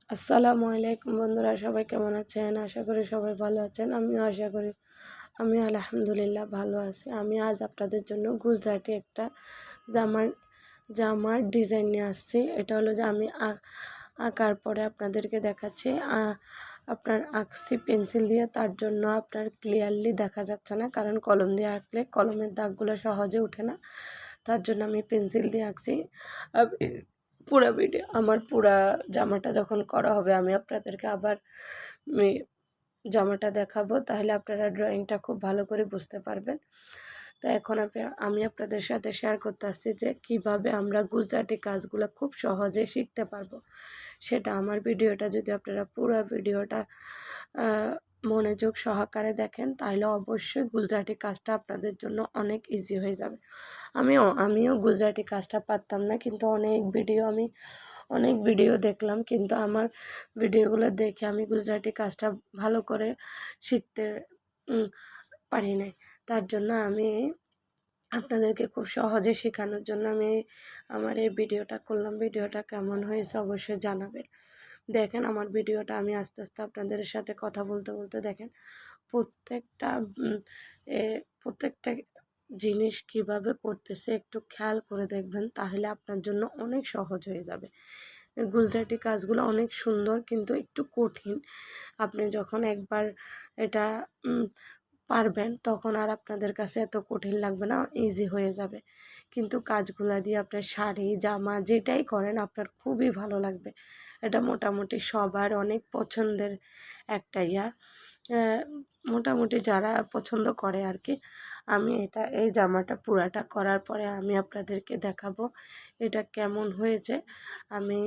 আসসালামু আলাইকুম বন্ধুরা, সবাই কেমন আছেন? আশা করি সবাই ভালো আছেন। আমিও আশা করি আমি আলহামদুলিল্লাহ ভালো আছি। আমি আজ আপনাদের জন্য গুজরাটি একটা জামার জামার ডিজাইন নিয়ে আসছি। এটা হলো যে আমি আঁকার পরে আপনাদেরকে দেখাচ্ছি। আপনার আঁকছি পেন্সিল দিয়ে, তার জন্য আপনার ক্লিয়ারলি দেখা যাচ্ছে না, কারণ কলম দিয়ে আঁকলে কলমের দাগগুলো সহজে ওঠে না। তার জন্য আমি পেন্সিল দিয়ে আঁকছি। পুরা ভিডিও আমার পুরা জামাটা যখন করা হবে আমি আপনাদেরকে আবার জামাটা দেখাবো, তাহলে আপনারা ড্রয়িংটা খুব ভালো করে বুঝতে পারবেন। তো এখন আমি আপনাদের সাথে শেয়ার করতে আসছি যে কিভাবে আমরা গুজরাটি কাজগুলো খুব সহজে শিখতে পারবো। সেটা আমার ভিডিওটা যদি আপনারা পুরো ভিডিওটা মনোযোগ সহকারে দেখেন, তাহলে অবশ্যই গুজরাটি কাজটা আপনাদের জন্য অনেক ইজি হয়ে যাবে। আমিও গুজরাটি কাজটা পারতাম না, কিন্তু অনেক ভিডিও দেখলাম, কিন্তু আমার ভিডিওগুলো দেখে আমি গুজরাটি কাজটা ভালো করে শিখতে পারি নাই। তার জন্য আমি আপনাদেরকে খুব সহজে শেখানোর জন্য আমি আমার এই ভিডিওটা করলাম। ভিডিওটা কেমন হয়েছে অবশ্যই জানাবেন। দেখেন আমার ভিডিওটা আমি আস্তে আস্তে আপনাদের সাথে কথা বলতে বলতে দেখেন প্রত্যেকটা প্রত্যেকটা জিনিস কিভাবে করতেছে একটু খেয়াল করে দেখবেন, তাহলে আপনার জন্য অনেক সহজ হয়ে যাবে। গুজরাটি কাজগুলো অনেক সুন্দর, কিন্তু একটু কঠিন। আপনি যখন একবার এটা পারবেন, তখন আর আপনাদের কাছে এত কঠিন লাগবে না, ইজি হয়ে যাবে। কিন্তু কাজগুলা দিয়ে আপনার শাড়ি জামা যেটাই করেন আপনার খুবই ভালো লাগবে। এটা মোটামুটি সবার অনেক পছন্দের একটা মোটামুটি যারা পছন্দ করে আর কি। আমি এই জামাটা পুরাটা করার পরে আমি আপনাদেরকে দেখাবো এটা কেমন হয়েছে। আমি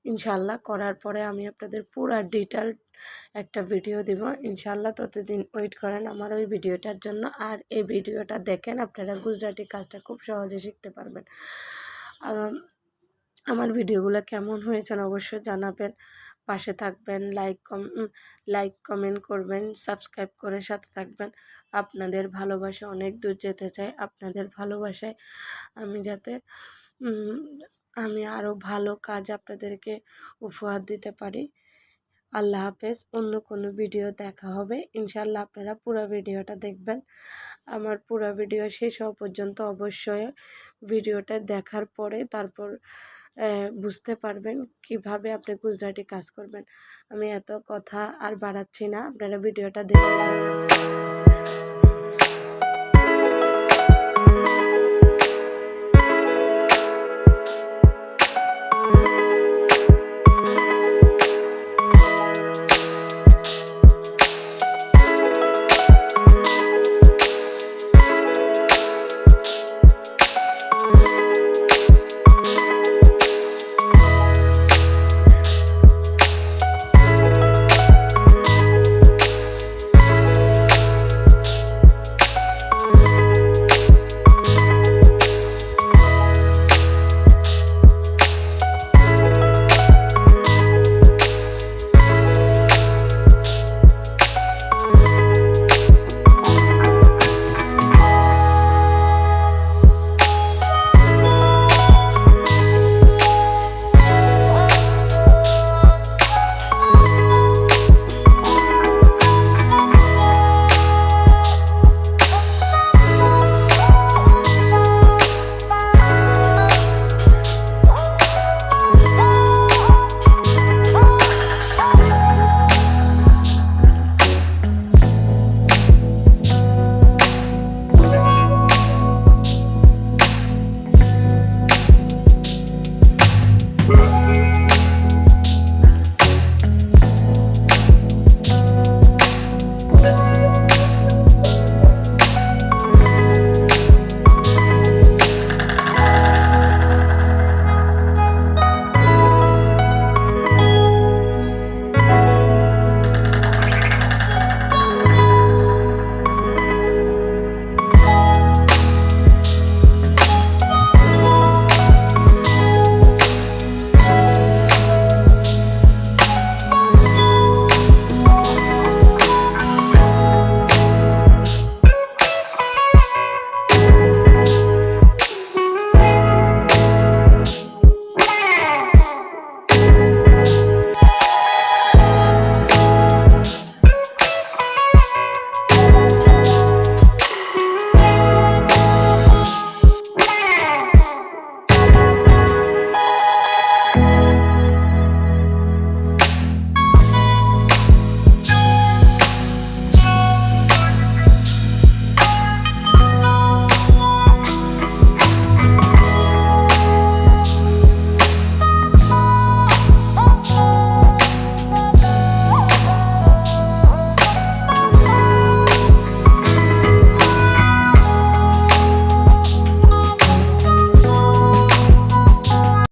ইনশাল্লাহ করার পরে আমি আপনাদের পুরো ডিটেল একটা ভিডিও দিব ইনশাল্লাহ। ততদিন ওয়েট করেন আমার ওই ভিডিওটার জন্য। আর এই ভিডিওটা দেখেন, আপনারা গুজরাটি কাজটা খুব সহজে শিখতে পারবেন। আমার ভিডিওগুলো কেমন হয়েছে অবশ্যই জানাবেন। পাশে থাকবেন, লাইক কমেন্ট করবেন, সাবস্ক্রাইব করে সাথে থাকবেন। আপনাদের ভালোবাসা অনেক দূর যেতে চাই। আপনাদের ভালোবাসায় আমি যাতে আমি আরও ভালো কাজ আপনাদেরকে উপহার দিতে পারি। আল্লাহ হাফেজ। অন্য কোনো ভিডিও দেখা হবে ইনশাল্লাহ। আপনারা পুরো ভিডিওটা দেখবেন। আমার পুরো ভিডিও শেষ হওয়া পর্যন্ত অবশ্যই ভিডিওটা দেখার পরে তারপর বুঝতে পারবেন কিভাবে আপনি গুজরাটি কাজ করবেন। আমি এত কথা আর বাড়াচ্ছি না, আপনারা ভিডিওটা দেখতে থাকুন।